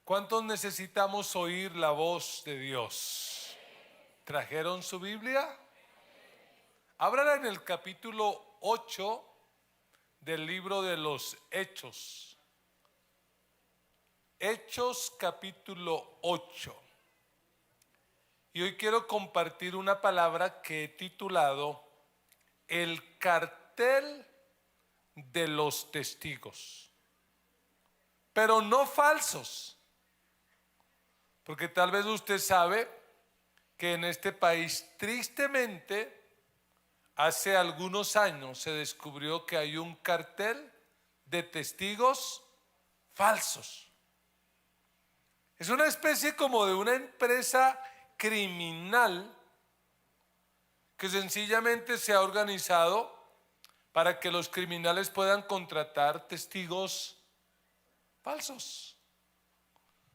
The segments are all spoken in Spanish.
¿Cuántos necesitamos oír la voz de Dios? ¿Trajeron su Biblia? Ábrala en el capítulo 8 del libro de los Hechos. Hechos capítulo 8. Y hoy quiero compartir una palabra que he titulado El cartel de los testigos. Pero no falsos. Porque tal vez usted sabe que en este país, tristemente, hace algunos años se descubrió que hay un cartel de testigos falsos. Es una especie como de una empresa criminal que sencillamente se ha organizado para que los criminales puedan contratar testigos falsos.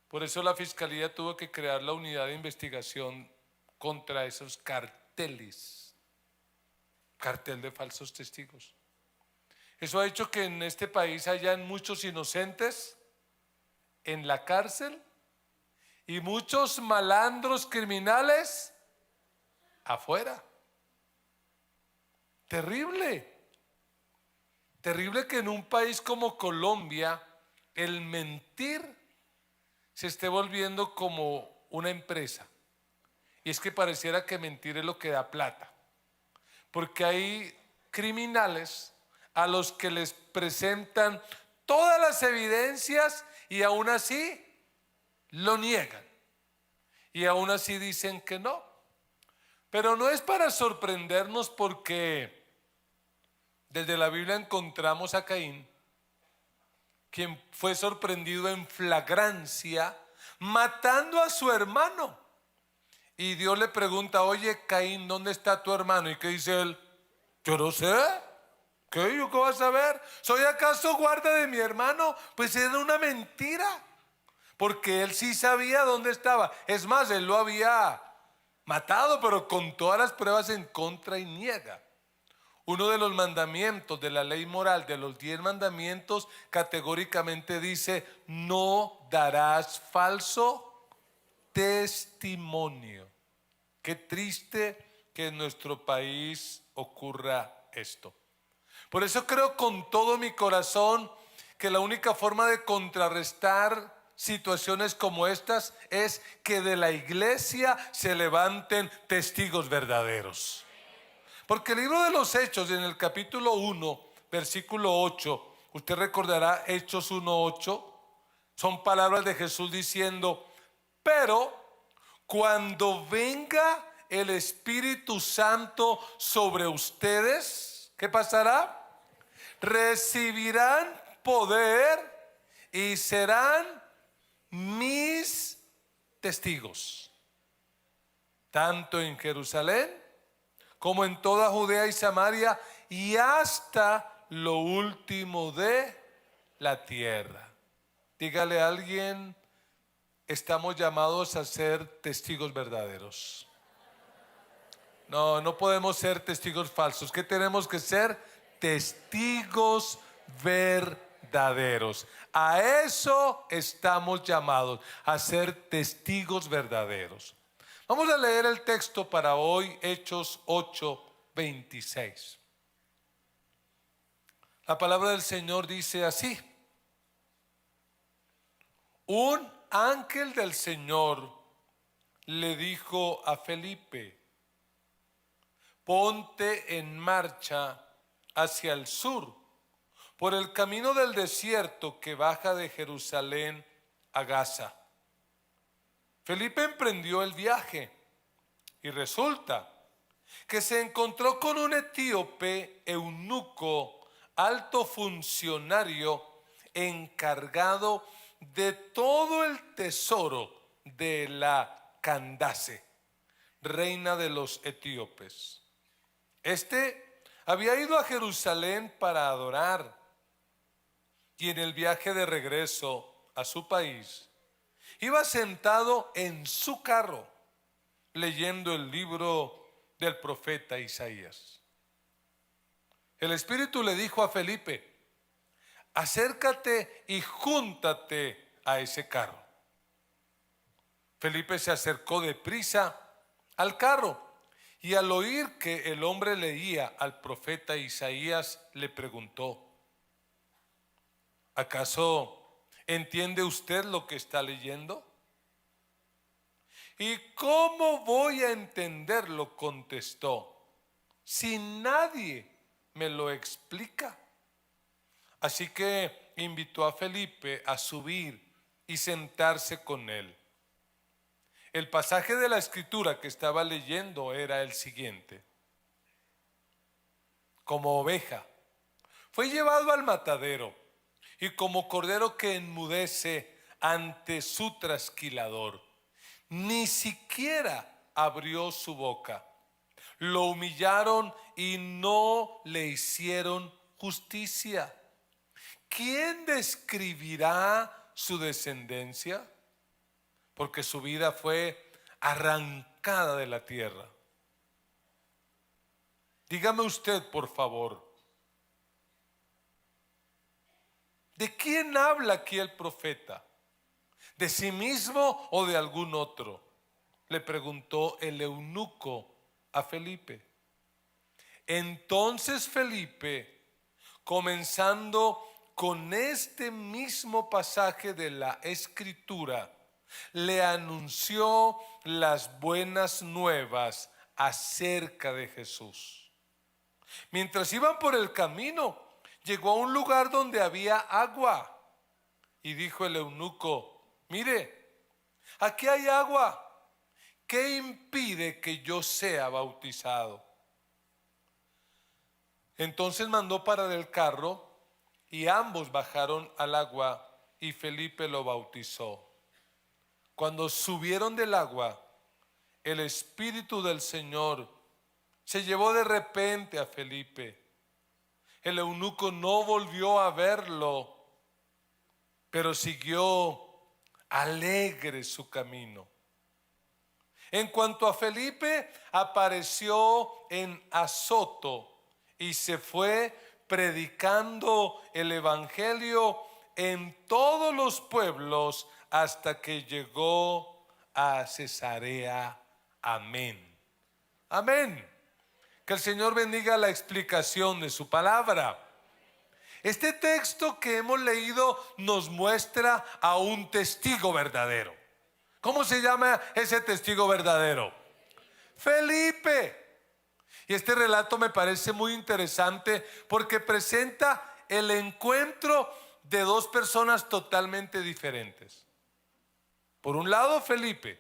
Por eso la Fiscalía tuvo que crear la unidad de investigación contra esos carteles, cartel de falsos testigos. Eso ha hecho que en este país hayan muchos inocentes en la cárcel y muchos malandros criminales afuera. Terrible. Terrible que en un país como Colombia el mentir se esté volviendo como una empresa. Y es que pareciera que mentir es lo que da plata. Porque hay criminales a los que les presentan todas las evidencias y aún así lo niegan. Y aún así dicen que no. Pero no es para sorprendernos, porque desde la Biblia encontramos a Caín, quien fue sorprendido en flagrancia matando a su hermano. Y Dios le pregunta: oye, Caín, ¿dónde está tu hermano? ¿Y qué dice él? Yo no sé. ¿Qué? ¿Yo qué vas a ver? ¿Soy acaso guarda de mi hermano? Pues era una mentira, porque él sí sabía dónde estaba. Es más, él lo había matado, pero con todas las pruebas en contra, y niega. Uno de los mandamientos de la ley moral, de los 10 mandamientos, categóricamente dice: no darás falso testimonio. Qué triste que en nuestro país ocurra esto. Por eso creo con todo mi corazón que la única forma de contrarrestar situaciones como estas es que de la iglesia se levanten testigos verdaderos. Porque el libro de los Hechos, en el capítulo 1, versículo 8, usted recordará Hechos 1:8, son palabras de Jesús diciendo: pero cuando venga el Espíritu Santo sobre ustedes, ¿qué pasará? Recibirán poder y serán mis testigos, tanto en Jerusalén como en toda Judea y Samaria y hasta lo último de la tierra. Dígale a alguien: estamos llamados a ser testigos verdaderos. No podemos ser testigos falsos. ¿Qué tenemos que ser? Testigos verdaderos. A eso estamos llamados, a ser testigos verdaderos. Vamos a leer el texto para hoy, Hechos 8:26. La palabra del Señor dice así: un ángel del Señor le dijo a Felipe: ponte en marcha hacia el sur, por el camino del desierto que baja de Jerusalén a Gaza. Felipe emprendió el viaje y resulta que se encontró con un etíope eunuco, alto funcionario encargado de todo el tesoro de la Candace, reina de los etíopes. Este había ido a Jerusalén para adorar, y en el viaje de regreso a su país iba sentado en su carro leyendo el libro del profeta Isaías. El Espíritu le dijo a Felipe: acércate y júntate a ese carro. Felipe se acercó deprisa al carro y al oír que el hombre leía al profeta Isaías, le preguntó: ¿acaso entiende usted lo que está leyendo? ¿Y cómo voy a entenderlo?, contestó, si nadie me lo explica. Así que invitó a Felipe a subir y sentarse con él. El pasaje de la escritura que estaba leyendo era el siguiente: como oveja fue llevado al matadero, y como cordero que enmudece ante su trasquilador, ni siquiera abrió su boca. Lo humillaron y no le hicieron justicia. ¿Quién describirá su descendencia? Porque su vida fue arrancada de la tierra. Dígame usted, por favor, ¿de quién habla aquí el profeta? ¿De sí mismo o de algún otro?, le preguntó el eunuco a Felipe. Entonces Felipe, comenzando con este mismo pasaje de la escritura, le anunció las buenas nuevas acerca de Jesús. Mientras iban por el camino, llegó a un lugar donde había agua, y dijo el eunuco: mire, aquí hay agua, ¿qué impide que yo sea bautizado? Entonces mandó parar el carro, y ambos bajaron al agua, y Felipe lo bautizó. Cuando subieron del agua, el Espíritu del Señor se llevó de repente a Felipe. El eunuco no volvió a verlo, pero siguió alegre su camino. En cuanto a Felipe, apareció en Azoto y se fue predicando el evangelio en todos los pueblos hasta que llegó a Cesarea. Amén. Amén. Que el Señor bendiga la explicación de su palabra. Este texto que hemos leído nos muestra a un testigo verdadero. ¿Cómo se llama ese testigo verdadero? Felipe. Y este relato me parece muy interesante porque presenta el encuentro de dos personas totalmente diferentes. Por un lado, Felipe.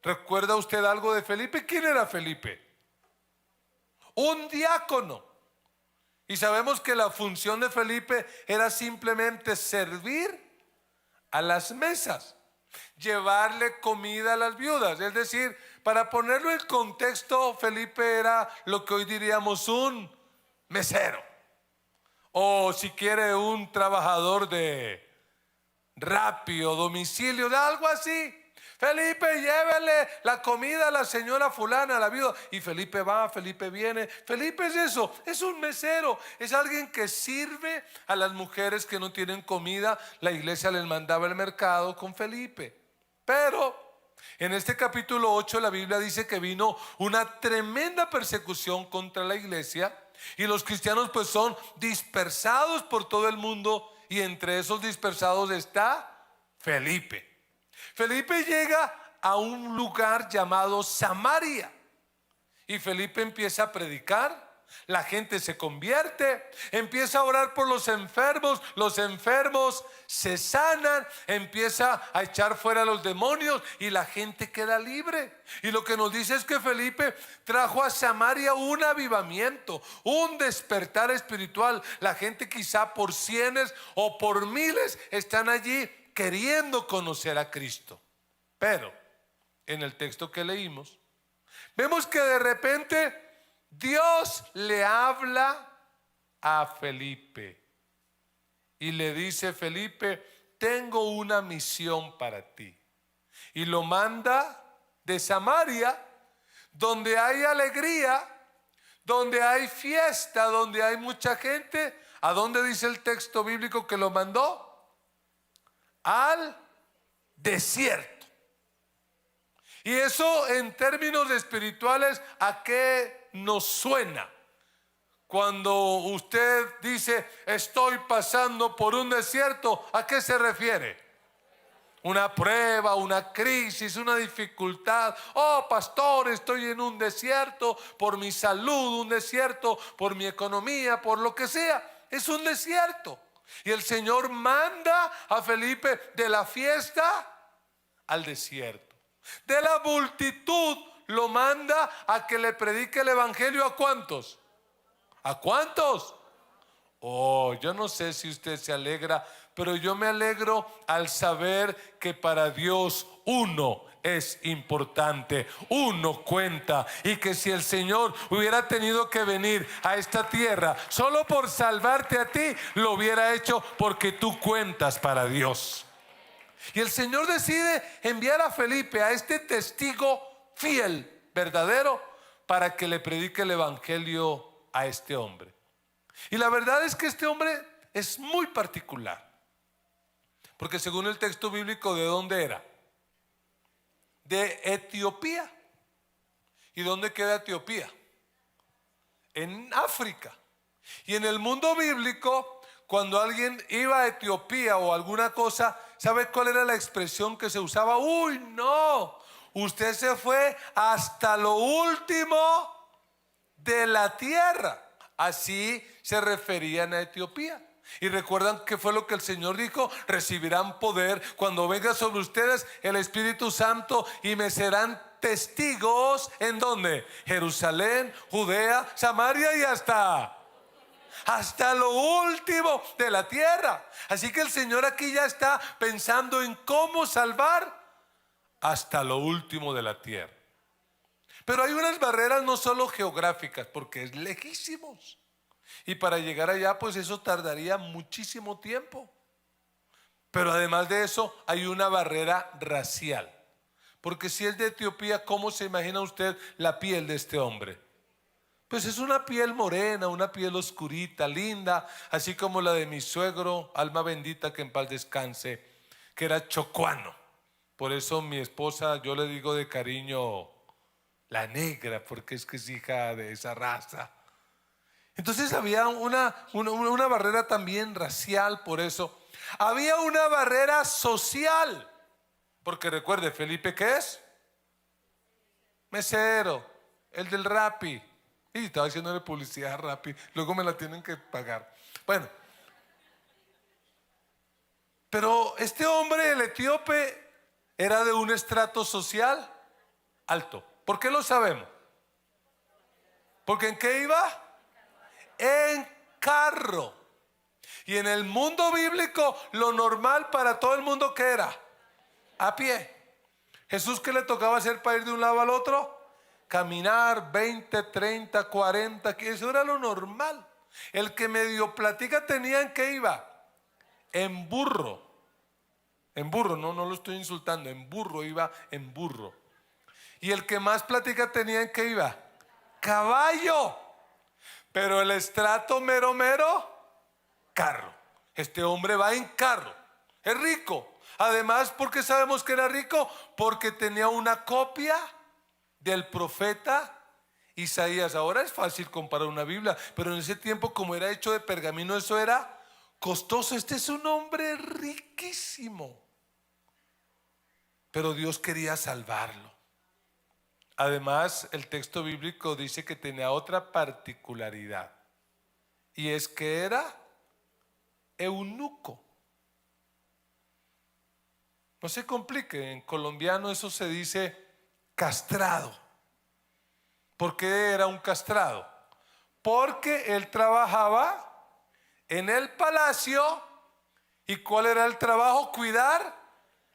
¿Recuerda usted algo de Felipe? ¿Quién era Felipe? Un diácono. Y sabemos que la función de Felipe era simplemente servir a las mesas, llevarle comida a las viudas. Es decir, para ponerlo en contexto, Felipe era lo que hoy diríamos un mesero, o si quiere un trabajador de Rappi o domicilio, de algo así. Felipe, llévele la comida a la señora fulana, a la viuda. Y Felipe va, Felipe viene. Felipe es eso, es un mesero, es alguien que sirve a las mujeres que no tienen comida. La iglesia les mandaba el mercado con Felipe. Pero en este capítulo 8 la Biblia dice que vino una tremenda persecución contra la iglesia, y los cristianos pues son dispersados por todo el mundo, y entre esos dispersados está Felipe. Felipe llega a un lugar llamado Samaria, y Felipe empieza a predicar. La gente se convierte, empieza a orar por los enfermos se sanan, empieza a echar fuera a los demonios y la gente queda libre. Y lo que nos dice es que Felipe trajo a Samaria un avivamiento, un despertar espiritual. La gente quizá por cientos o por miles están allí queriendo conocer a Cristo. Pero en el texto que leímos, vemos que de repente Dios le habla a Felipe y le dice: Felipe, tengo una misión para ti. Y lo manda de Samaria, donde hay alegría, donde hay fiesta, donde hay mucha gente. ¿A dónde dice el texto bíblico que lo mandó? Al desierto. Y eso en términos espirituales, ¿a qué nos suena? Cuando usted dice, estoy pasando por un desierto, ¿a qué se refiere? Una prueba, una crisis, una dificultad. Oh, pastor, estoy en un desierto por mi salud, un desierto por mi economía, por lo que sea. Es un desierto. Y el Señor manda a Felipe de la fiesta al desierto. De la multitud lo manda a que le predique el evangelio. ¿A cuántos? ¿A cuántos? Oh, yo no sé si usted se alegra, pero yo me alegro al saber que para Dios uno es importante, uno cuenta, y que si el Señor hubiera tenido que venir a esta tierra solo por salvarte a ti, lo hubiera hecho porque tú cuentas para Dios. Y el Señor decide enviar a Felipe, a este testigo fiel, verdadero, para que le predique el evangelio a este hombre. Y la verdad es que este hombre es muy particular, porque según el texto bíblico, ¿de dónde era? De Etiopía. ¿Y dónde queda Etiopía? En África. Y en el mundo bíblico, cuando alguien iba a Etiopía o alguna cosa, ¿sabe cuál era la expresión que se usaba? Uy, no, usted se fue hasta lo último de la tierra. Así se referían a Etiopía. Y recuerdan que fue lo que el Señor dijo: recibirán poder cuando venga sobre ustedes el Espíritu Santo y me serán testigos. ¿En dónde? Jerusalén, Judea, Samaria y hasta lo último de la tierra. Así que el Señor aquí ya está pensando en cómo salvar hasta lo último de la tierra. Pero hay unas barreras no solo geográficas, porque es lejísimos. Y para llegar allá, pues eso tardaría muchísimo tiempo. Pero además de eso, hay una barrera racial. Porque si es de Etiopía, ¿cómo se imagina usted la piel de este hombre? Pues es una piel morena, una piel oscurita, linda, así como la de mi suegro, alma bendita, que en paz descanse, que era chocuano. Por eso mi esposa, yo le digo de cariño la negra, porque es que es hija de esa raza. Entonces había una barrera también racial, por eso. Había una barrera social, porque recuerde, Felipe, ¿qué es? Mesero, el del Rappi. Y estaba haciéndole publicidad a Rappi, luego me la tienen que pagar. Bueno, pero este hombre, el etíope, era de un estrato social alto. ¿Por qué lo sabemos? ¿Porque en qué iba? En carro. Y en el mundo bíblico, lo normal para todo el mundo, ¿qué era? A pie. Jesús, ¿qué le tocaba hacer para ir de un lado al otro? Caminar 20, 30, 40, que eso era lo normal. El que medio platica tenía en qué iba. En burro. En burro, no lo estoy insultando. En burro iba, en burro. Y el que más platica tenía en qué iba. Caballo. Pero el estrato mero, carro. Este hombre va en carro. Es rico. Además, ¿por qué sabemos que era rico? Porque tenía una copia del profeta Isaías. Ahora es fácil comparar una Biblia, pero en ese tiempo, como era hecho de pergamino, eso era costoso. Este es un hombre riquísimo, pero Dios quería salvarlo. Además, el texto bíblico dice que tenía otra particularidad, y es que era eunuco. No se complique, en colombiano eso se dice castrado. ¿Por qué era un castrado? Porque él trabajaba en el palacio. ¿Y cuál era el trabajo? Cuidar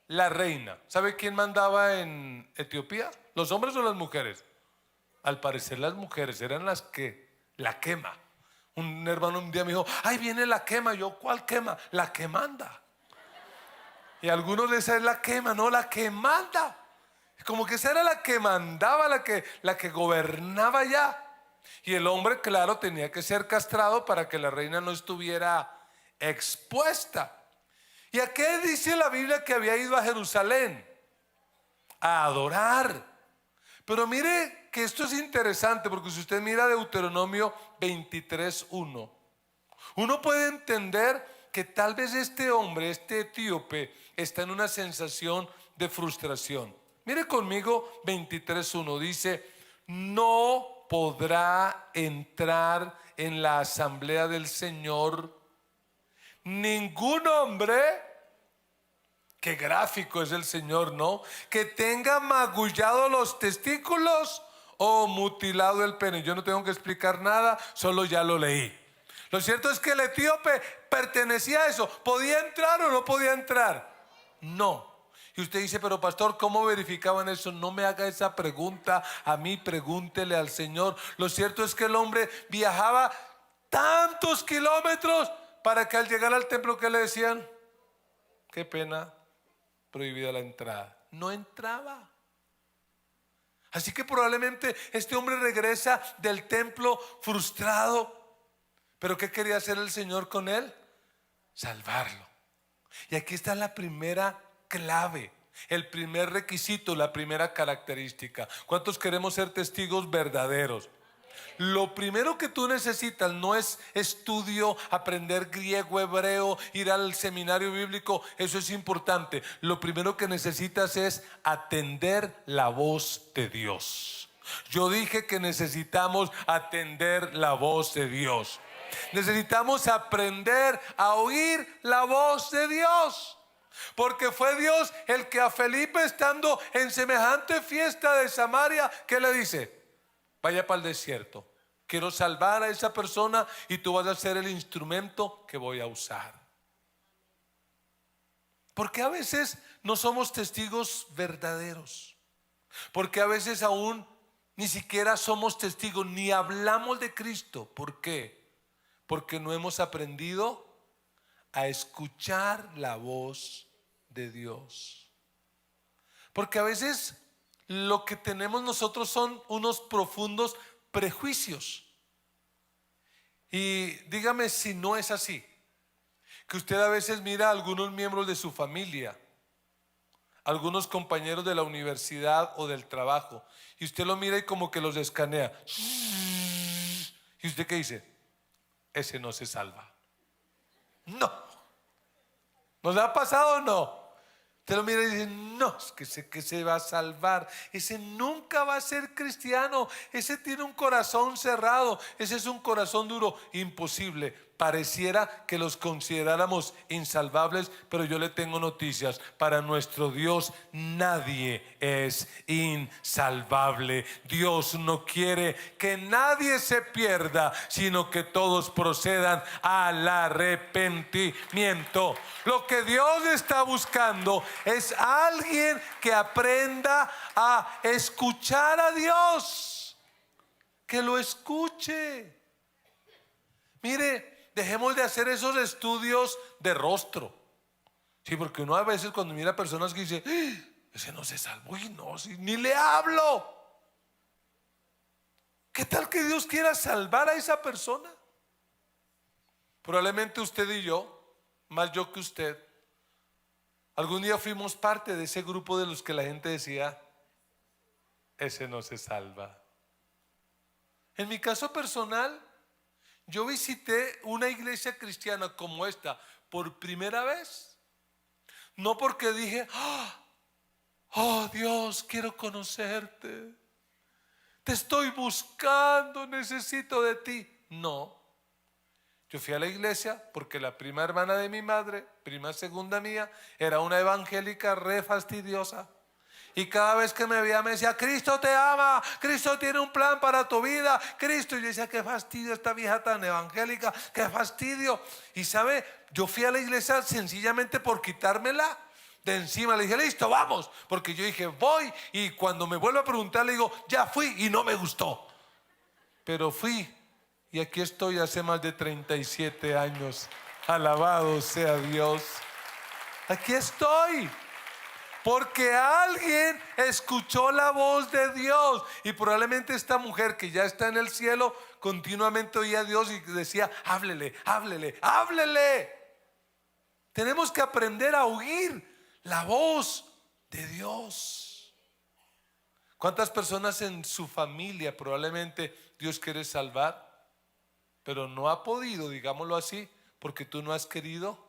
la reina. ¿Sabe quién mandaba en Etiopía? ¿Los hombres o las mujeres? Al parecer las mujeres eran las que la quema. Un hermano un día me dijo: ahí viene la quema. Yo, ¿cuál quema? La que manda. Y a algunos les es la quema, no, la que manda. Como que esa era la que mandaba, la que gobernaba ya. Y el hombre, claro, tenía que ser castrado para que la reina no estuviera expuesta. ¿Y a qué dice la Biblia que había ido a Jerusalén? a adorar. Pero mire que esto es interesante, porque si usted mira Deuteronomio 23:1, uno puede entender que tal vez este hombre, este etíope, está en una sensación de frustración. Mire conmigo 23:1, dice: no podrá entrar en la asamblea del Señor ningún hombre, qué gráfico es el Señor, ¿no?, que tenga magullado los testículos o mutilado el pene. Yo no tengo que explicar nada, solo ya lo leí. Lo cierto es que el etíope pertenecía a eso. ¿Podía entrar o no podía entrar? No. Y usted dice: pero pastor, ¿cómo verificaban eso? No me haga esa pregunta a mí, pregúntele al Señor. Lo cierto es que el hombre viajaba tantos kilómetros para que al llegar al templo, ¿qué le decían? Qué pena, prohibida la entrada. No entraba. Así que probablemente este hombre regresa del templo frustrado. ¿Pero qué quería hacer el Señor con él? Salvarlo. Y aquí está la primera clave, el primer requisito, la primera característica. ¿Cuántos queremos ser testigos verdaderos? Lo primero que tú necesitas no es estudio, aprender griego, hebreo, ir al seminario bíblico. Eso es importante. Lo primero que necesitas es atender la voz de Dios. Yo dije que necesitamos atender la voz de Dios. Necesitamos aprender a oír la voz de Dios, porque fue Dios el que a Felipe, estando en semejante fiesta de Samaria, ¿qué le dice? Vaya para el desierto, quiero salvar a esa persona y tú vas a ser el instrumento que voy a usar. Porque a veces no somos testigos verdaderos, porque a veces aún ni siquiera somos testigos, ni hablamos de Cristo. ¿Por qué? Porque no hemos aprendido a escuchar la voz de Dios. Porque a veces lo que tenemos nosotros son unos profundos prejuicios. Y dígame si no es así, que usted a veces mira a algunos miembros de su familia, algunos compañeros de la universidad o del trabajo, y usted lo mira y como que los escanea. ¿Y usted qué dice? Ese no se salva. No. ¿Nos ha pasado o no? Usted lo mira y dice: no, es que sé que se va a salvar. Ese nunca va a ser cristiano. Ese tiene un corazón cerrado. Ese es un corazón duro. Imposible. Pareciera que los consideráramos insalvables, pero yo le tengo noticias. Para nuestro Dios nadie es insalvable. Dios no quiere que nadie se pierda, sino que todos procedan al arrepentimiento. Lo que Dios está buscando es alguien que aprenda a escuchar a Dios, que lo escuche. Mire, dejemos de hacer esos estudios de rostro. Sí, porque uno a veces cuando mira a personas que dice: ese no se salvó, y no, si ni le hablo. ¿Qué tal que Dios quiera salvar a esa persona? Probablemente usted y yo, más yo que usted, algún día fuimos parte de ese grupo de los que la gente decía: ese no se salva. En mi caso personal, yo visité una iglesia cristiana como esta por primera vez, no porque dije: oh Dios, quiero conocerte, te estoy buscando, necesito de ti. No, yo fui a la iglesia porque la prima hermana de mi madre, prima segunda mía, era una evangélica re fastidiosa. Y cada vez que me veía me decía: Cristo te ama, Cristo tiene un plan para tu vida, Cristo. Y yo decía: qué fastidio esta vieja tan evangélica, qué fastidio. Y sabe, yo fui a la iglesia sencillamente por quitármela de encima. Le dije: listo, vamos. Porque yo dije: voy. Y cuando me vuelvo a preguntar le digo: ya fui y no me gustó. Pero fui. Y aquí estoy hace más de 37 años. Alabado sea Dios. Aquí estoy. Porque alguien escuchó la voz de Dios. Y probablemente esta mujer que ya está en el cielo continuamente oía a Dios y decía: háblele, háblele, háblele. Tenemos que aprender a oír la voz de Dios. ¿Cuántas personas en su familia probablemente Dios quiere salvar, pero no ha podido, digámoslo así, porque tú no has querido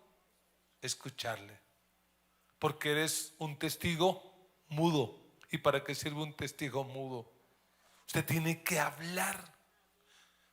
escucharle? Porque eres un testigo mudo. ¿Y para qué sirve un testigo mudo? Usted tiene que hablar.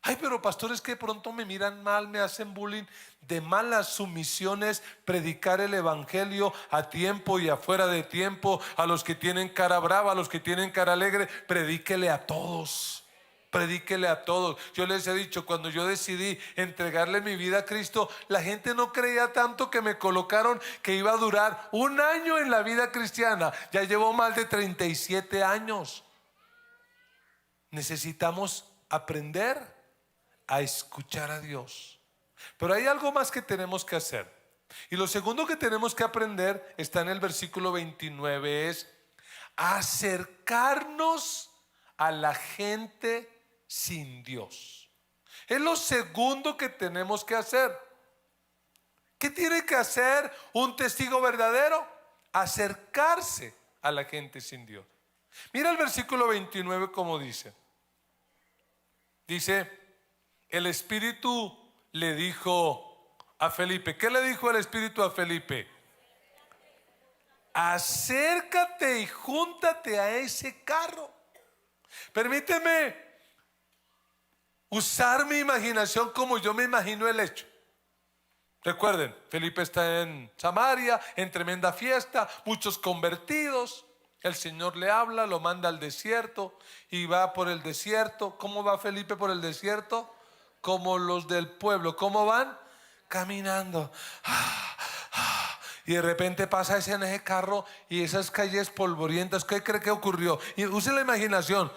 Ay, pero pastores que de pronto me miran mal, me hacen bullying. De malas sumisiones, predicar el evangelio a tiempo y afuera de tiempo, a los que tienen cara brava, a los que tienen cara alegre, predíquele a todos. Predíquele a todos. Yo les he dicho, cuando yo decidí entregarle mi vida a Cristo, la gente no creía tanto que me colocaron que iba a durar 1 año en la vida cristiana. Ya llevo más de 37 años. Necesitamos aprender a escuchar a Dios. Pero hay algo más que tenemos que hacer. Y lo segundo que tenemos que aprender está en el versículo 29, es acercarnos a la gente sin Dios. Es lo segundo que tenemos que hacer. ¿Qué tiene que hacer un testigo verdadero? Acercarse a la gente sin Dios. Mira el versículo 29 como dice. Dice, el Espíritu le dijo a Felipe. ¿Qué le dijo el Espíritu a Felipe? Acércate y júntate a ese carro. Permíteme usar mi imaginación como yo me imagino el hecho. Recuerden, Felipe está en Samaria, en tremenda fiesta, muchos convertidos. El Señor le habla, lo manda al desierto y va por el desierto. ¿Cómo va Felipe por el desierto? Como los del pueblo. ¿Cómo van? Caminando. Y de repente pasa ese en ese carro y esas calles polvorientas. ¿Qué cree que ocurrió? Y use la imaginación.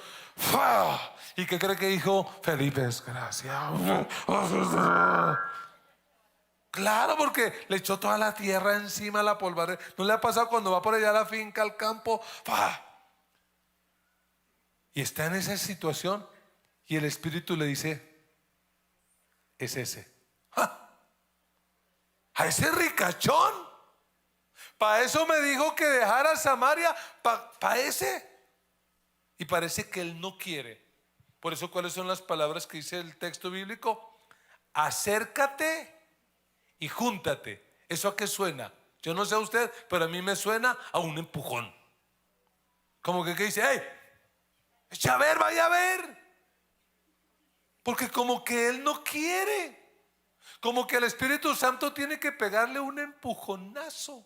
¿Y qué cree que dijo Felipe? Desgraciado. Claro, porque le echó toda la tierra encima a la polvareda. ¿No le ha pasado cuando va por allá a la finca, al campo? Y está en esa situación y el Espíritu le dice, es ese. A ese ricachón. Para eso me dijo que dejara Samaria. Para ese. Y parece que él no quiere. Por eso, ¿cuáles son las palabras que dice el texto bíblico? Acércate y júntate. ¿Eso a qué suena? Yo no sé a usted, pero a mí me suena a un empujón. Como que dice, hey, echa a ver, vaya a ver. Porque como que él no quiere. Como que el Espíritu Santo tiene que pegarle un empujonazo.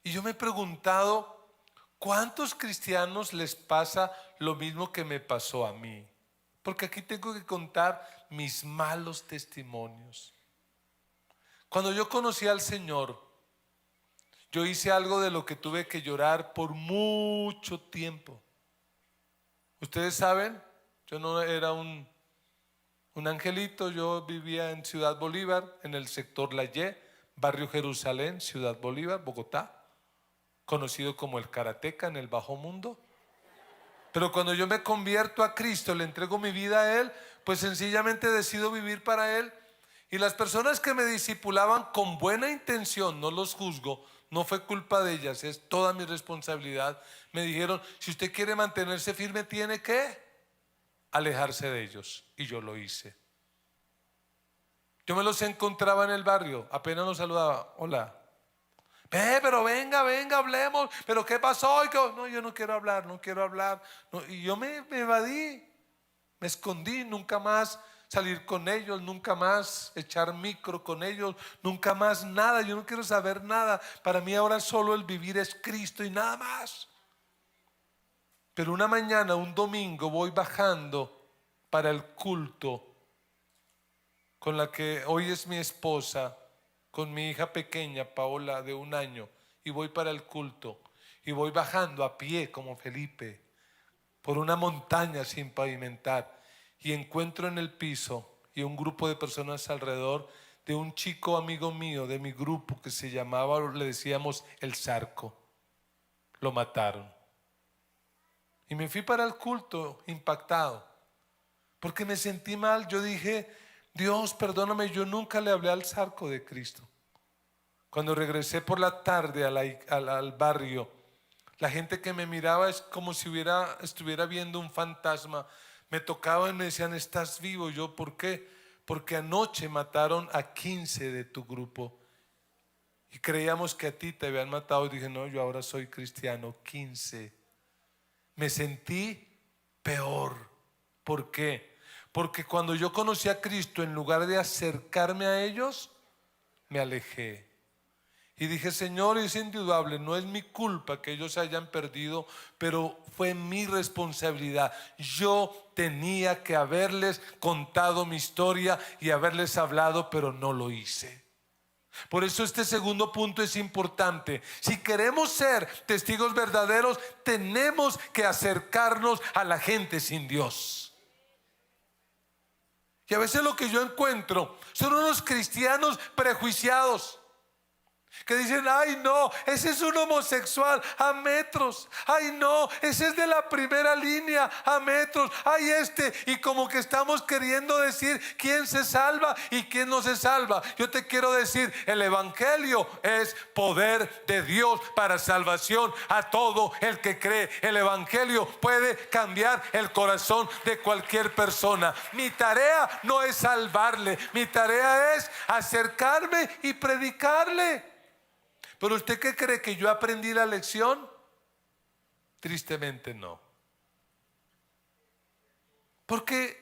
Y yo me he preguntado, ¿cuántos cristianos les pasa lo mismo que me pasó a mí? Porque aquí tengo que contar mis malos testimonios. Cuando yo conocí al Señor, yo hice algo de lo que tuve que llorar por mucho tiempo. Ustedes saben, yo no era un angelito. Yo vivía en Ciudad Bolívar, en el sector La Y, barrio Jerusalén, Ciudad Bolívar, Bogotá, conocido como el Karateca en el bajo mundo. Pero cuando yo me convierto a Cristo, le entrego mi vida a Él, pues sencillamente decido vivir para Él. Y las personas que me discipulaban con buena intención, no los juzgo, no fue culpa de ellas, es toda mi responsabilidad. Me dijeron, si usted quiere mantenerse firme, tiene que alejarse de ellos. Y yo lo hice. Yo me los encontraba en el barrio, apenas los saludaba, hola. Pero venga, hablemos. ¿Pero qué pasó? No, yo no quiero hablar, no quiero hablar. No, y yo me evadí, me escondí, nunca más salir con ellos, nunca más echar micro con ellos, nunca más nada. Yo no quiero saber nada. Para mí ahora solo el vivir es Cristo y nada más. Pero una mañana, un domingo, voy bajando para el culto con la que hoy es mi esposa, con mi hija pequeña, Paola, de 1 año, y voy para el culto, y voy bajando a pie como Felipe, por una montaña sin pavimentar, y encuentro en el piso y un grupo de personas alrededor de un chico amigo mío de mi grupo que se llamaba, le decíamos el Zarco. Lo mataron. Y me fui para el culto impactado, porque me sentí mal. Yo dije, Dios, perdóname, yo nunca le hablé al Zarco de Cristo. Cuando regresé por la tarde al barrio, La gente que me miraba es como si estuviera viendo un fantasma. Me tocaban y me decían, ¿estás vivo? Yo, ¿por qué? Porque anoche mataron a 15 de tu grupo y creíamos que a ti te habían matado. Y dije, no, yo ahora soy cristiano. 15. Me sentí peor. ¿Por qué? Porque cuando yo conocí a Cristo, en lugar de acercarme a ellos, me alejé. Y dije, Señor, es indudable, no es mi culpa que ellos se hayan perdido, pero fue mi responsabilidad. Yo tenía que haberles contado mi historia y haberles hablado, pero no lo hice. Por eso este segundo punto es importante. Si queremos ser testigos verdaderos, tenemos que acercarnos a la gente sin Dios. Y a veces lo que yo encuentro son unos cristianos prejuiciados que dicen, ay no, ese es un homosexual a metros, ay no, ese es de la primera línea a metros, ay y como que estamos queriendo decir quién se salva y quién no se salva. Yo te quiero decir, el evangelio es poder de Dios para salvación a todo el que cree. El evangelio puede cambiar el corazón de cualquier persona. Mi tarea no es salvarle, mi tarea es acercarme y predicarle. ¿Pero usted qué cree? ¿Que yo aprendí la lección? Tristemente no. Porque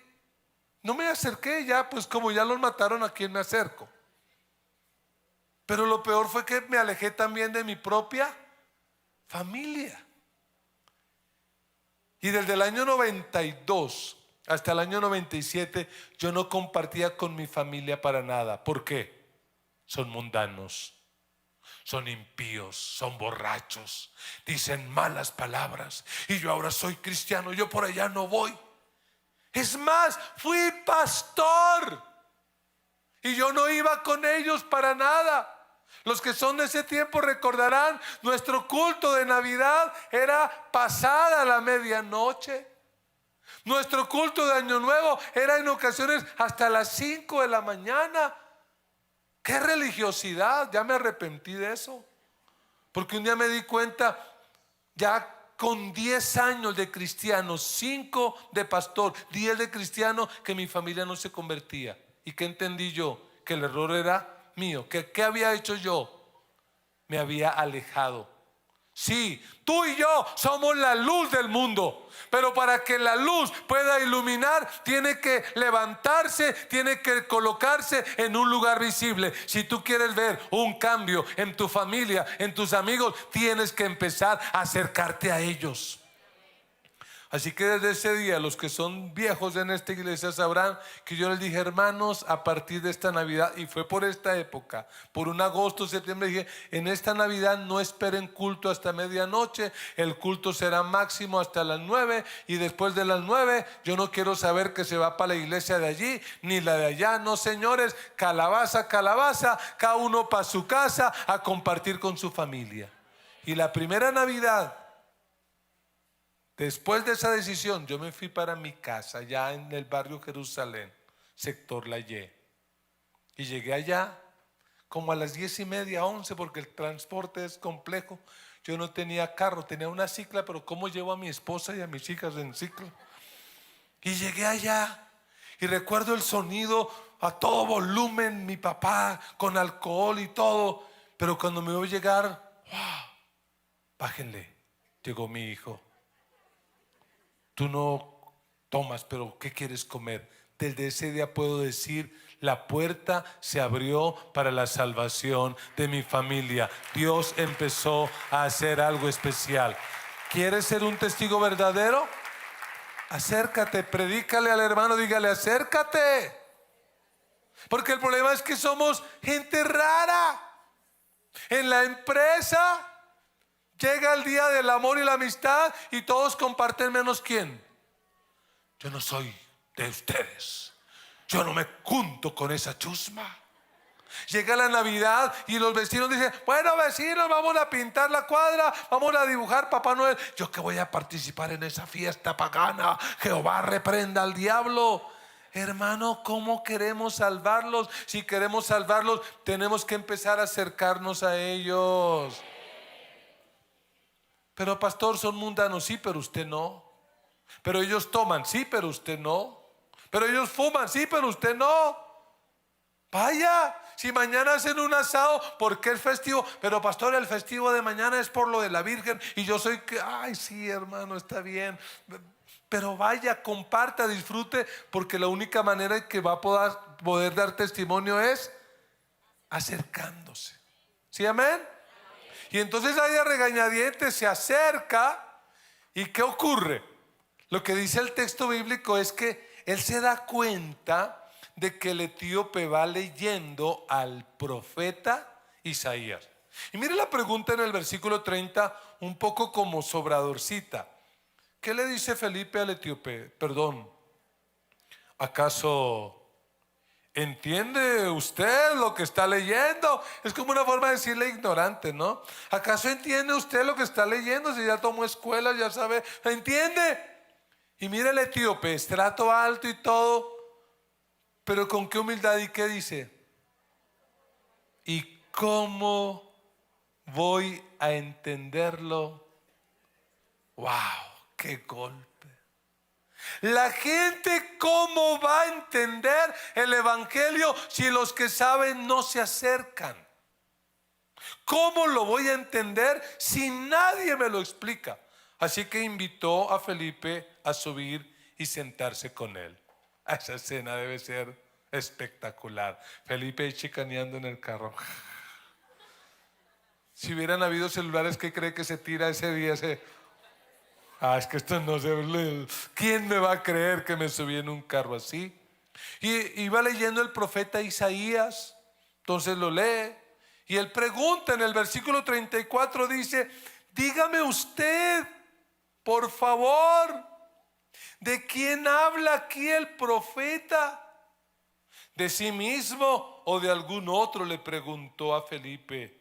no me acerqué ya, pues como ya los mataron, ¿a quién me acerco? Pero lo peor fue que me alejé también de mi propia familia. Y desde el año 92 hasta el año 97 yo no compartía con mi familia para nada. ¿Por qué? Son mundanos. Son impíos, son borrachos, dicen malas palabras. Y yo ahora soy cristiano, yo por allá no voy. Es más, fui pastor y yo no iba con ellos para nada. Los que son de ese tiempo recordarán, nuestro culto de Navidad era pasada la medianoche. Nuestro culto de Año Nuevo era en ocasiones hasta las 5 de la mañana. ¡Qué religiosidad! Ya me arrepentí de eso. Porque un día me di cuenta, ya con 10 años de cristiano, 5 de pastor, 10 de cristiano, que mi familia no se convertía. ¿Y qué entendí yo? Que el error era mío. ¿Qué había hecho yo? Me había alejado. Sí, tú y yo somos la luz del mundo, pero para que la luz pueda iluminar, tiene que levantarse, tiene que colocarse en un lugar visible. Si tú quieres ver un cambio en tu familia, en tus amigos, tienes que empezar a acercarte a ellos. Así que desde ese día, los que son viejos en esta iglesia sabrán que yo les dije, hermanos, a partir de esta Navidad, y fue por esta época, por un agosto, septiembre, dije, en esta Navidad no esperen culto hasta medianoche, el culto será máximo hasta las 9, y después de las 9 yo no quiero saber que se va para la iglesia de allí, ni la de allá. No, señores, calabaza, calabaza, cada uno para su casa a compartir con su familia. Y la primera Navidad, después de esa decisión, yo me fui para mi casa, ya en el barrio Jerusalén, sector La Ye. Y llegué allá como a las 10:30, 11, porque el transporte es complejo. Yo no tenía carro, tenía una cicla, pero ¿cómo llevo a mi esposa y a mis hijas en cicla? Y llegué allá y recuerdo el sonido a todo volumen, mi papá con alcohol y todo. Pero cuando me vio llegar, ¡wow! Bájenle, llegó mi hijo. Tú no tomas, pero ¿qué quieres comer? Desde ese día puedo decir, la puerta se abrió para la salvación de mi familia. Dios empezó a hacer algo especial. ¿Quieres ser un testigo verdadero? Acércate, predícale al hermano, dígale, acércate. Porque el problema es que somos gente rara. En la empresa llega el día del amor y la amistad y todos comparten menos ¿quién? Yo no soy de ustedes. Yo no me junto con esa chusma. Llega la Navidad y los vecinos dicen, bueno, vecinos, vamos a pintar la cuadra, vamos a dibujar Papá Noel. Yo que voy a participar en esa fiesta pagana. Jehová reprenda al diablo. Hermano, ¿cómo queremos salvarlos? Si queremos salvarlos, tenemos que empezar a acercarnos a ellos. Pero pastor, son mundanos, sí, pero usted no. Pero ellos toman, sí, pero usted no. Pero ellos fuman, sí, pero usted no. Vaya, si mañana hacen un asado, ¿por qué es festivo? Pero pastor, el festivo de mañana es por lo de la Virgen y yo soy que, ay, sí, hermano, está bien. Pero vaya, comparta, disfrute, porque la única manera en que va a poder dar testimonio es acercándose. ¿Sí, amén? Y entonces ahí a regañadientes se acerca. ¿Y qué ocurre? Lo que dice el texto bíblico es que él se da cuenta de que el etíope va leyendo al profeta Isaías. Y mire la pregunta en el versículo 30, un poco como sobradorcita. ¿Qué le dice Felipe al etíope? Perdón, ¿acaso entiende usted lo que está leyendo? Es como una forma de decirle ignorante, ¿no? ¿Acaso entiende usted lo que está leyendo? Si ya tomó escuela, ya sabe, ¿entiende? Y mire el etíope, estrato alto y todo, pero con qué humildad. ¿Y qué dice? ¿Y cómo voy a entenderlo? ¡Wow! ¡Qué golpe! La gente, ¿cómo va a entender el evangelio si los que saben no se acercan? ¿Cómo lo voy a entender si nadie me lo explica? Así que invitó a Felipe a subir y sentarse con él. Esa escena debe ser espectacular. Felipe chicaneando en el carro. Si hubieran habido celulares, ¿qué cree que se tira ese día? Es que esto no se... ¿Quién me va a creer que me subí en un carro así? Y iba leyendo el profeta Isaías. Entonces lo lee y él pregunta en el versículo 34, dice: dígame usted, por favor, ¿de quién habla aquí el profeta? ¿De sí mismo o de algún otro?, le preguntó a Felipe.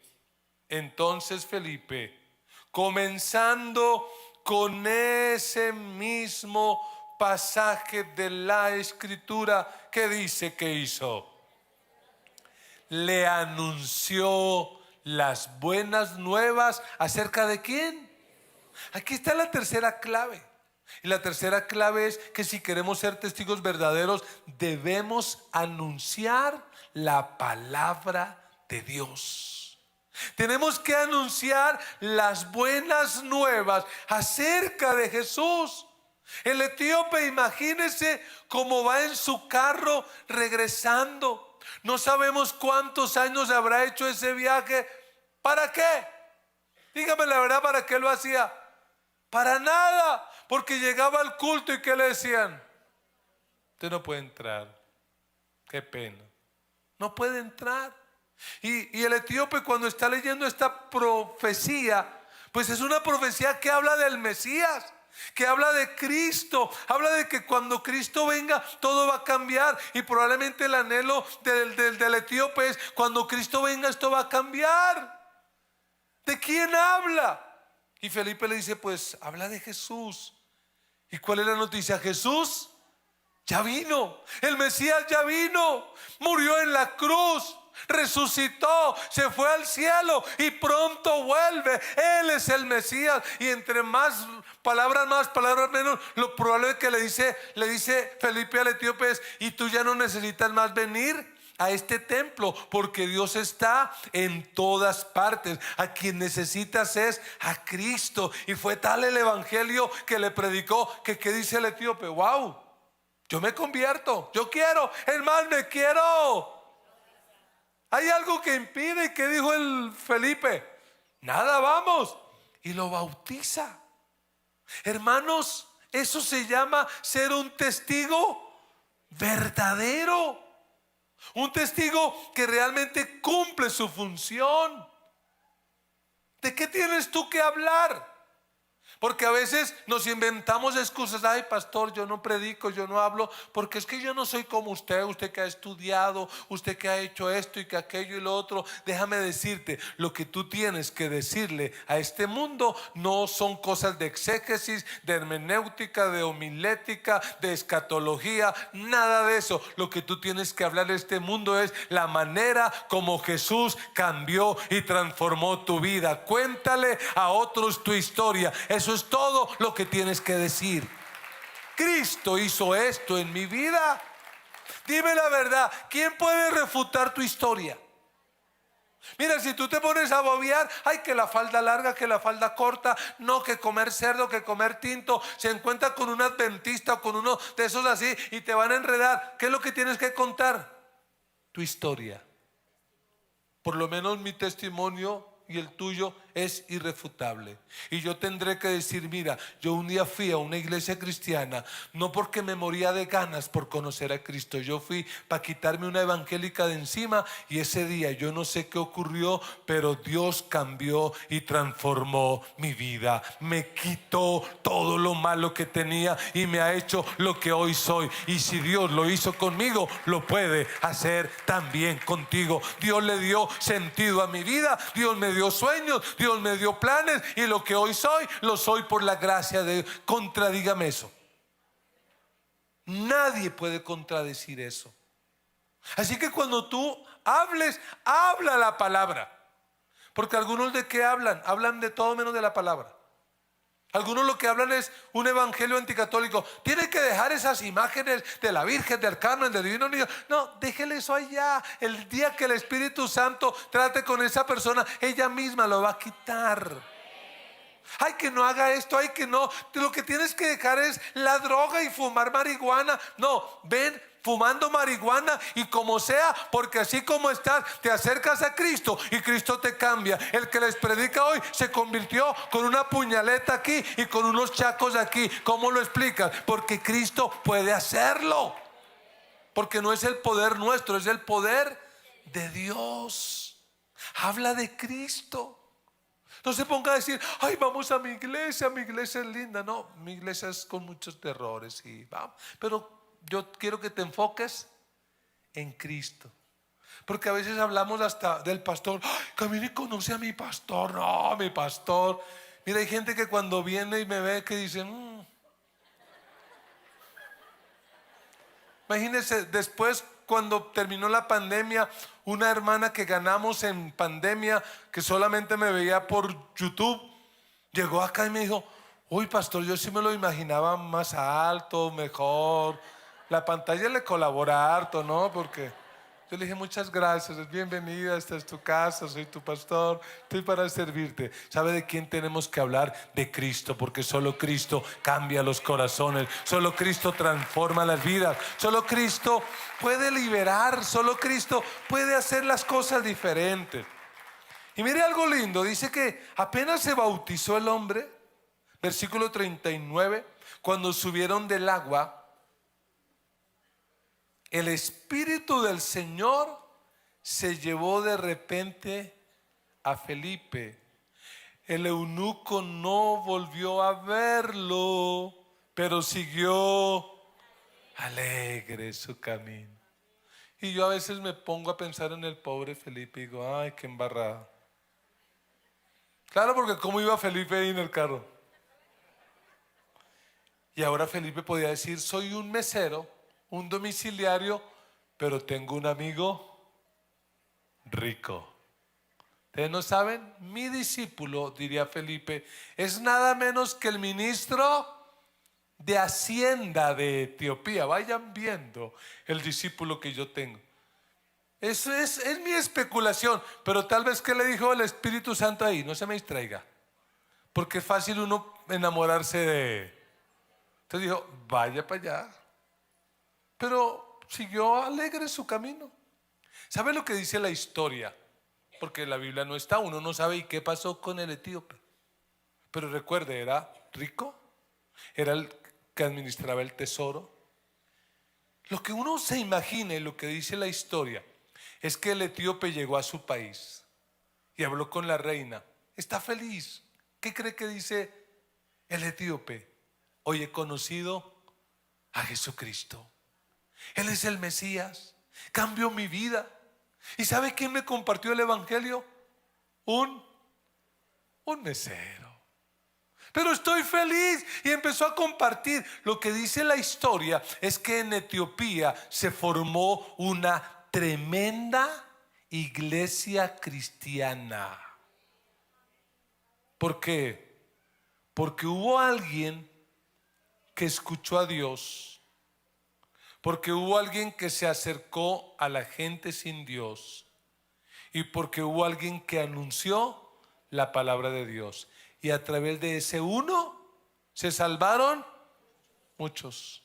Entonces Felipe, comenzando con ese mismo pasaje de la escritura, ¿qué dice que hizo? Le anunció las buenas nuevas. ¿Acerca de quién? Aquí está la tercera clave. Y la tercera clave es que si queremos ser testigos verdaderos, debemos anunciar la palabra de Dios. Tenemos que anunciar las buenas nuevas acerca de Jesús. El etíope, imagínese cómo va en su carro regresando. No sabemos cuántos años habrá hecho ese viaje. ¿Para qué? Dígame la verdad, ¿para qué lo hacía? Para nada, porque llegaba al culto y ¿qué le decían? Usted no puede entrar. Qué pena. No puede entrar. Y el etíope, cuando está leyendo esta profecía, pues es una profecía que habla del Mesías, que habla de Cristo, habla de que cuando Cristo venga todo va a cambiar. Y probablemente el anhelo del etíope es: cuando Cristo venga esto va a cambiar. ¿De quién habla? Y Felipe le dice: pues habla de Jesús. ¿Y cuál es la noticia? Jesús ya vino, el Mesías ya vino, murió en la cruz, resucitó, se fue al cielo y pronto vuelve. Él es el Mesías. Y entre más palabras menos, lo probable que le dice Felipe al etíope es: y tú ya no necesitas más venir a este templo, porque Dios está en todas partes. A quien necesitas es a Cristo. Y fue tal el evangelio que le predicó que ¿qué dice el etíope? Wow, yo me convierto, yo quiero, hermano, me quiero. Hay algo que impide. ¿Y qué dijo el Felipe? Nada, vamos. Y lo bautiza. Hermanos, eso se llama ser un testigo verdadero. Un testigo que realmente cumple su función. ¿De qué tienes tú que hablar? Porque a veces nos inventamos excusas. Ay, pastor, yo no predico, yo no hablo, porque es que yo no soy como usted que ha estudiado, usted que ha hecho esto y que aquello y lo otro. Déjame decirte, lo que tú tienes que decirle a este mundo no son cosas de exégesis, de hermenéutica, de homilética, de escatología, nada de eso. Lo que tú tienes que hablar a este mundo es la manera como Jesús cambió y transformó tu vida. Cuéntale a otros tu historia. Eso es todo lo que tienes que decir. Cristo hizo esto en mi vida. Dime la verdad, ¿quién puede refutar tu historia? Mira, si tú te pones a bobear, ay, que la falda larga, que la falda corta, no, que comer cerdo, que comer tinto, se encuentra con un adventista o con uno de esos así y te van a enredar. ¿Qué es lo que tienes que contar? Tu historia. Por lo menos mi testimonio y el tuyo es irrefutable. Y yo tendré que decir, mira, yo un día fui a una iglesia cristiana, no porque me moría de ganas por conocer a Cristo. Yo fui para quitarme una evangélica de encima, y ese día yo no sé qué ocurrió, pero Dios cambió y transformó mi vida. Me quitó todo lo malo que tenía y me ha hecho lo que hoy soy. Y si Dios lo hizo conmigo, lo puede hacer también contigo. Dios le dio sentido a mi vida, Dios me dio sueños, Dios me dio planes, y lo que hoy soy, lo soy por la gracia de Dios. Contradígame eso. Nadie puede contradecir eso. Así que cuando tú hables, habla la palabra. Porque algunos, ¿de qué hablan? Hablan de todo menos de la palabra. Algunos lo que hablan es un evangelio anticatólico. Tiene que dejar esas imágenes de la Virgen, del Carmen, del Divino Niño. No, déjele eso allá. El día que el Espíritu Santo trate con esa persona, ella misma lo va a quitar. Ay, que no haga esto, ay, que no. Lo que tienes que dejar es la droga y fumar marihuana. No, ven fumando marihuana y como sea, porque así como estás, te acercas a Cristo y Cristo te cambia. El que les predica hoy se convirtió con una puñaleta aquí y con unos chacos aquí. ¿Cómo lo explicas? Porque Cristo puede hacerlo. Porque no es el poder nuestro, es el poder de Dios. Habla de Cristo. No se ponga a decir, ay, vamos a mi iglesia es linda. No, mi iglesia es con muchos terrores y vamos. Pero yo quiero que te enfoques en Cristo. Porque a veces hablamos hasta del pastor. Ay, que a mí ni conoce a mi pastor. No, mi pastor. Mira, hay gente que cuando viene y me ve que dice, Imagínense, después cuando terminó la pandemia, una hermana que ganamos en pandemia, que solamente me veía por YouTube, llegó acá y me dijo, uy, pastor, yo sí me lo imaginaba más alto, mejor. La pantalla le colabora harto, ¿no? Porque yo le dije, muchas gracias, es bienvenida, esta es tu casa, soy tu pastor, estoy para servirte. ¿Sabe de quién tenemos que hablar? De Cristo, porque solo Cristo cambia los corazones, solo Cristo transforma las vidas, solo Cristo puede liberar, solo Cristo puede hacer las cosas diferentes. Y mire algo lindo, dice que apenas se bautizó el hombre, versículo 39, cuando subieron del agua, el Espíritu del Señor se llevó de repente a Felipe. El eunuco no volvió a verlo, pero siguió alegre su camino. Y yo a veces me pongo a pensar en el pobre Felipe y digo, ay, qué embarrada. Claro, porque cómo iba Felipe ahí en el carro. Y ahora Felipe podía decir, soy un mesero, un domiciliario, pero tengo un amigo rico. Ustedes no saben, mi discípulo, diría Felipe, es nada menos que el ministro de Hacienda de Etiopía. Vayan viendo el discípulo que yo tengo. Eso es mi especulación, pero tal vez que le dijo el Espíritu Santo ahí, no se me distraiga, porque es fácil uno enamorarse de... Entonces dijo, vaya para allá. Pero siguió alegre su camino. ¿Sabe lo que dice la historia? Porque la Biblia no está, uno no sabe y qué pasó con el etíope. Pero recuerde, era rico, era el que administraba el tesoro. Lo que uno se imagina y lo que dice la historia es que el etíope llegó a su país y habló con la reina. Está feliz. ¿Qué cree que dice el etíope, hoy he conocido a Jesucristo. Él es el Mesías, cambió mi vida. ¿Y sabe quién me compartió el evangelio? Un mesero. Pero estoy feliz, y empezó a compartir. Lo que dice la historia es que en Etiopía se formó una tremenda iglesia cristiana. ¿Por qué? Porque hubo alguien que escuchó a Dios, porque hubo alguien que se acercó a la gente sin Dios, y porque hubo alguien que anunció la palabra de Dios. Y a través de ese uno se salvaron muchos.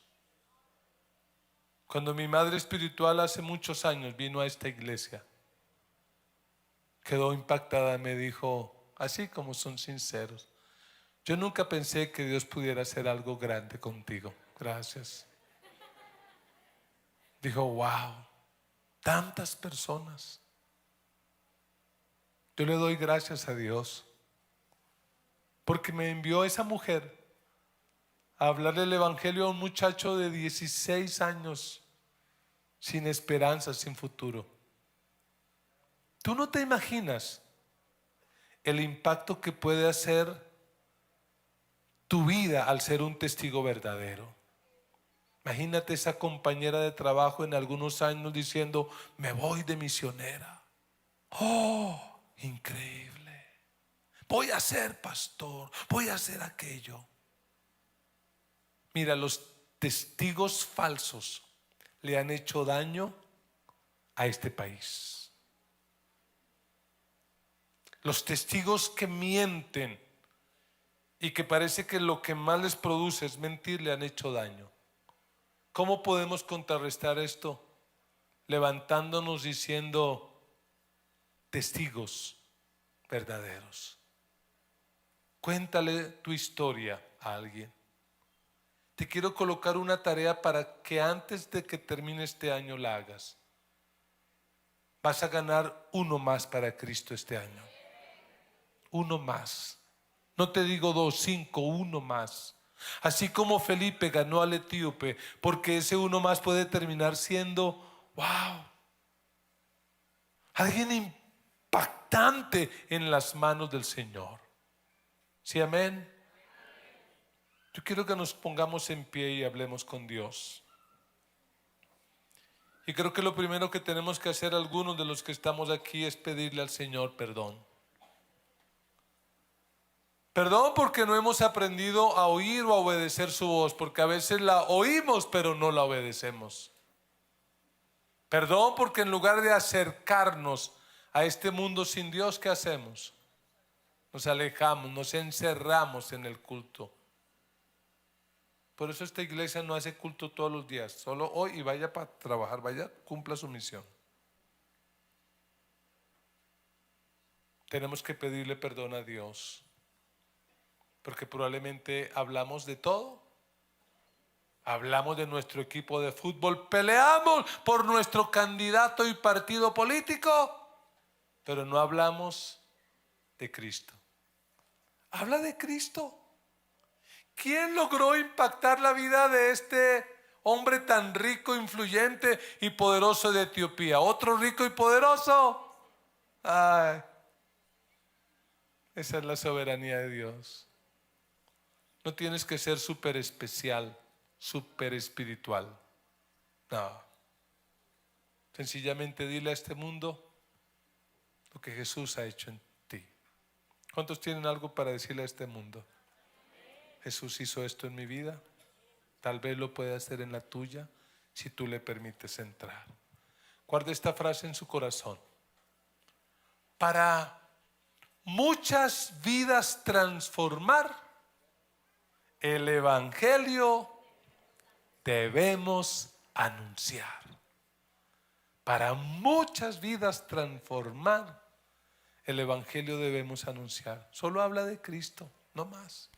Cuando mi madre espiritual hace muchos años vino a esta iglesia, quedó impactada. Me dijo, así como son sinceros: yo nunca pensé que Dios pudiera hacer algo grande contigo. Gracias. Dijo, wow, tantas personas. Yo le doy gracias a Dios porque me envió esa mujer a hablarle el evangelio a un muchacho de 16 años, sin esperanza, sin futuro. Tú no te imaginas el impacto que puede hacer tu vida al ser un testigo verdadero. Imagínate esa compañera de trabajo en algunos años diciendo, me voy de misionera. Oh, increíble. Voy a ser pastor, voy a hacer aquello. Mira, los testigos falsos le han hecho daño a este país. Los testigos que mienten y que parece que lo que más les produce es mentir, le han hecho daño. ¿Cómo podemos contrarrestar esto? Levantándonos diciendo testigos verdaderos. Cuéntale tu historia a alguien. Te quiero colocar una tarea para que antes de que termine este año la hagas. Vas a ganar uno más para Cristo este año. Uno más. No te digo 2, 5, uno más. Así como Felipe ganó al etíope, porque ese uno más puede terminar siendo, wow, alguien impactante en las manos del Señor. ¿Sí, amén? Yo quiero que nos pongamos en pie y hablemos con Dios. Y creo que lo primero que tenemos que hacer algunos de los que estamos aquí es pedirle al Señor perdón. Perdón porque no hemos aprendido a oír o a obedecer su voz, porque a veces la oímos pero no la obedecemos. Perdón porque en lugar de acercarnos a este mundo sin Dios, ¿qué hacemos? Nos alejamos, nos encerramos en el culto. Por eso esta iglesia no hace culto todos los días, solo hoy, y vaya para trabajar, vaya, cumpla su misión. Tenemos que pedirle perdón a Dios, porque probablemente hablamos de todo. Hablamos de nuestro equipo de fútbol, peleamos por nuestro candidato y partido político, pero no hablamos de Cristo. Habla de Cristo. ¿Quién logró impactar la vida de este hombre tan rico, influyente y poderoso de Etiopía? ¿Otro rico y poderoso? Ay, esa es la soberanía de Dios. No tienes que ser súper especial, súper espiritual. No. Sencillamente dile a este mundo lo que Jesús ha hecho en ti. ¿Cuántos tienen algo para decirle a este mundo? Jesús hizo esto en mi vida, tal vez lo pueda hacer en la tuya si tú le permites entrar. Guarde esta frase en su corazón. Para muchas vidas transformar, el evangelio debemos anunciar. Para muchas vidas transformar, el evangelio debemos anunciar. Solo habla de Cristo, no más.